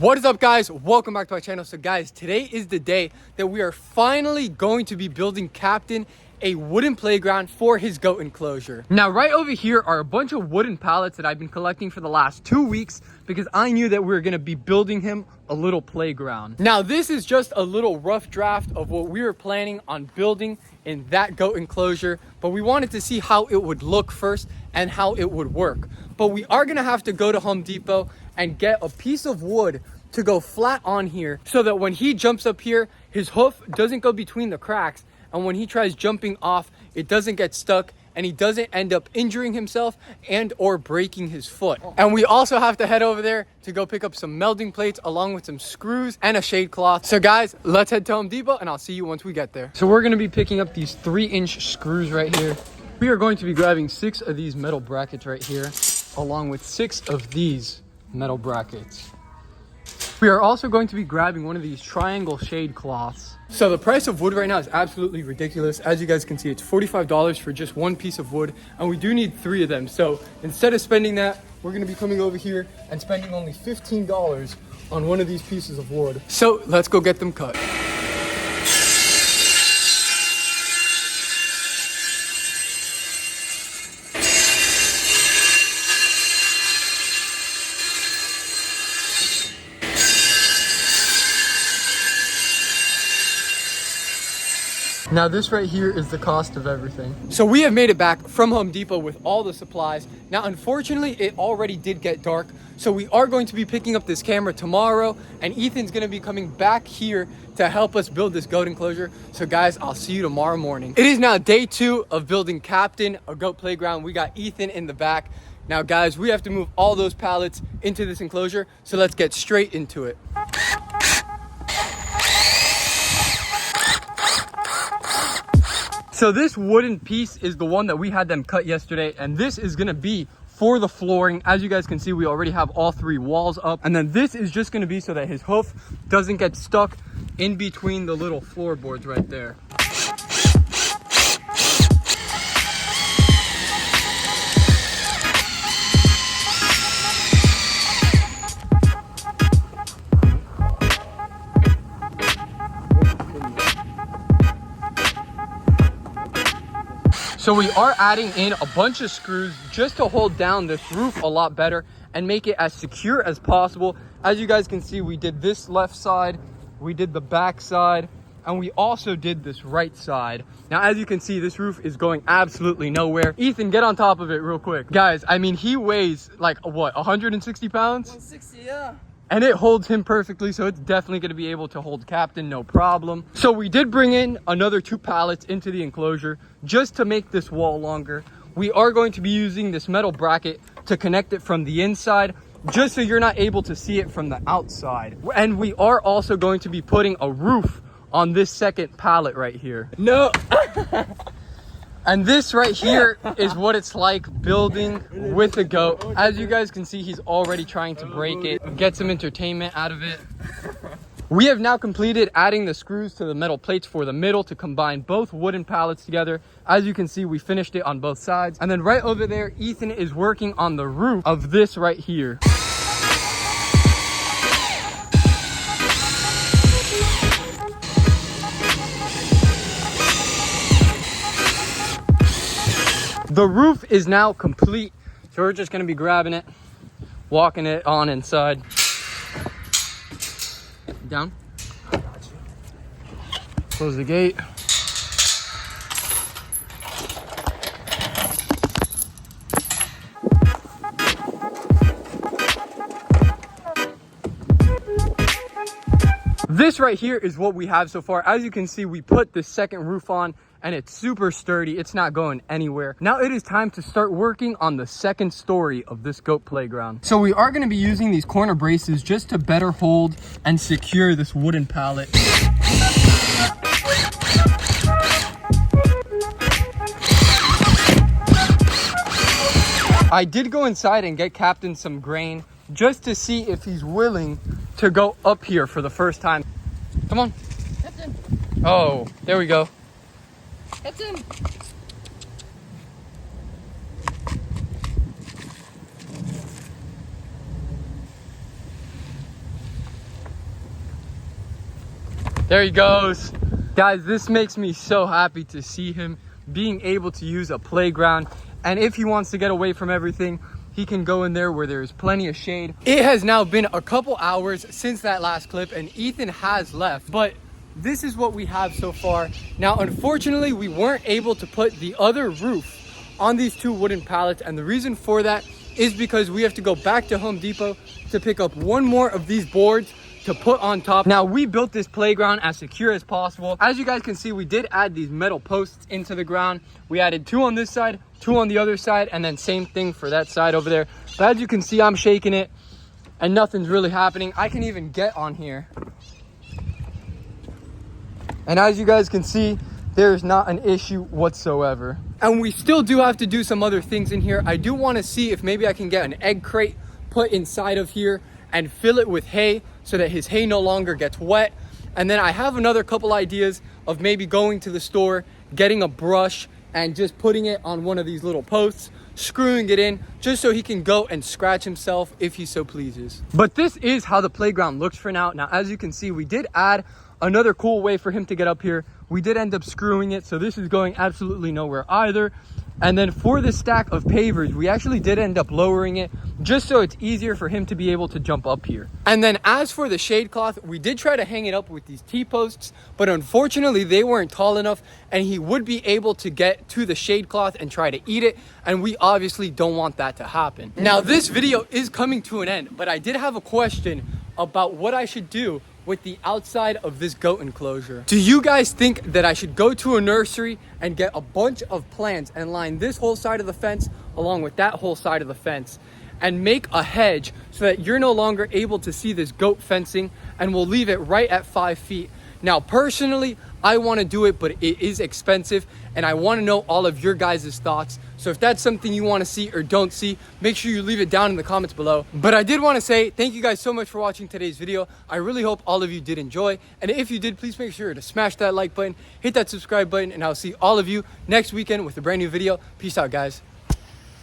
What is up, guys? Welcome back to my channel. So guys, today is the day that we are finally going to be building Captain a wooden playground for his goat enclosure. Now right over here are a bunch of wooden pallets that I've been collecting for the last 2 weeks because I knew that we were going to be building him a little playground. Now this is just a little rough draft of what we were planning on building in that goat enclosure, but we wanted to see how it would look first and how it would work. But we are going to have to go to Home Depot and get a piece of wood to go flat on here so that when he jumps up here, his hoof doesn't go between the cracks, and when he tries jumping off, it doesn't get stuck and he doesn't end up injuring himself and or breaking his foot. And we also have to head over there to go pick up some melding plates along with some screws and a shade cloth. So guys, let's head to Home Depot and I'll see you once we get there. So we're going to be picking up these 3-inch screws right here. We are going to be grabbing 6 of these metal brackets right here, along with 6 of these metal brackets. We are also going to be grabbing one of these triangle shade cloths. So the price of wood right now is absolutely ridiculous. As you guys can see, it's $45 for just one piece of wood, and we do need 3 of them. So instead of spending that, we're going to be coming over here and spending only $15 on one of these pieces of wood. So let's go get them cut. Now this right here is the cost of everything. So we have made it back from Home Depot with all the supplies. Now unfortunately it already did get dark, so we are going to be picking up this camera tomorrow, and Ethan's going to be coming back here to help us build this goat enclosure. So guys, I'll see you tomorrow morning. It is now day 2 of building Captain a goat playground. We got Ethan in the back. Now guys, we have to move all those pallets into this enclosure, so let's get straight into it. So this wooden piece is the one that we had them cut yesterday, and this is gonna be for the flooring. As you guys can see, we already have all 3 walls up, and then this is just gonna be so that his hoof doesn't get stuck in between the little floorboards right there. So we are adding in a bunch of screws just to hold down this roof a lot better and make it as secure as possible. As you guys can see, we did this left side, we did the back side, and we also did this right side. Now, as you can see, this roof is going absolutely nowhere. Ethan, get on top of it real quick. Guys, I mean, he weighs like, what, 160 pounds? 160, yeah. And it holds him perfectly, so it's definitely going to be able to hold Captain, no problem. So we did bring in another 2 pallets into the enclosure just to make this wall longer. We are going to be using this metal bracket to connect it from the inside, just so you're not able to see it from the outside. And we are also going to be putting a roof on this second pallet right here. No. And this right here is what it's like building with the goat. As you guys can see, he's already trying to break it, get some entertainment out of it. We have now completed adding the screws to the metal plates for the middle to combine both wooden pallets together. As you can see, we finished it on both sides. And then right over there, Ethan is working on the roof of this right here. The roof is now complete, so we're just going to be grabbing it, walking it on inside. Down. Close the gate. This right here is what we have so far. As you can see, we put the second roof on, and it's super sturdy. It's not going anywhere. Now it is time to start working on the second story of this goat playground. So we are going to be using these corner braces just to better hold and secure this wooden pallet. I did go inside and get Captain some grain just to see if he's willing to go up here for the first time. Come on. Captain. Oh, there we go. Captain. There he goes. Guys, this makes me so happy to see him being able to use a playground. And if he wants to get away from everything, he can go in there where there's plenty of shade. It has now been a couple hours since that last clip and Ethan has left, but this is what we have so far. Now, unfortunately, we weren't able to put the other roof on these 2 wooden pallets, and the reason for that is because we have to go back to Home Depot to pick up one more of these boards to put on top. Now, we built this playground as secure as possible. As you guys can see, we did add these metal posts into the ground. We added 2 on this side, 2 on the other side, and then same thing for that side over there. But as you can see, I'm shaking it and nothing's really happening. I can even get on here. And as you guys can see, there is not an issue whatsoever. And we still do have to do some other things in here. I do want to see if maybe I can get an egg crate put inside of here and fill it with hay so that his hay no longer gets wet. And then I have another couple ideas of maybe going to the store, getting a brush and just putting it on one of these little posts, screwing it in just so he can go and scratch himself if he so pleases. But this is how the playground looks for now. Now, as you can see, we did add another cool way for him to get up here. We did end up screwing it, so this is going absolutely nowhere either. And then for the stack of pavers, we actually did end up lowering it just so it's easier for him to be able to jump up here. And then as for the shade cloth, we did try to hang it up with these T-posts, but unfortunately they weren't tall enough and he would be able to get to the shade cloth and try to eat it. And we obviously don't want that to happen. Now this video is coming to an end, but I did have a question about what I should do with the outside of this goat enclosure. Do you guys think that I should go to a nursery and get a bunch of plants and line this whole side of the fence along with that whole side of the fence and make a hedge so that you're no longer able to see this goat fencing, and we'll leave it right at 5 feet? Now, personally, I want to do it, but it is expensive, and I want to know all of your guys' thoughts. So if that's something you want to see or don't see, make sure you leave it down in the comments below. But I did want to say thank you guys so much for watching today's video. I really hope all of you did enjoy. And if you did, please make sure to smash that like button, hit that subscribe button, and I'll see all of you next weekend with a brand new video. Peace out, guys.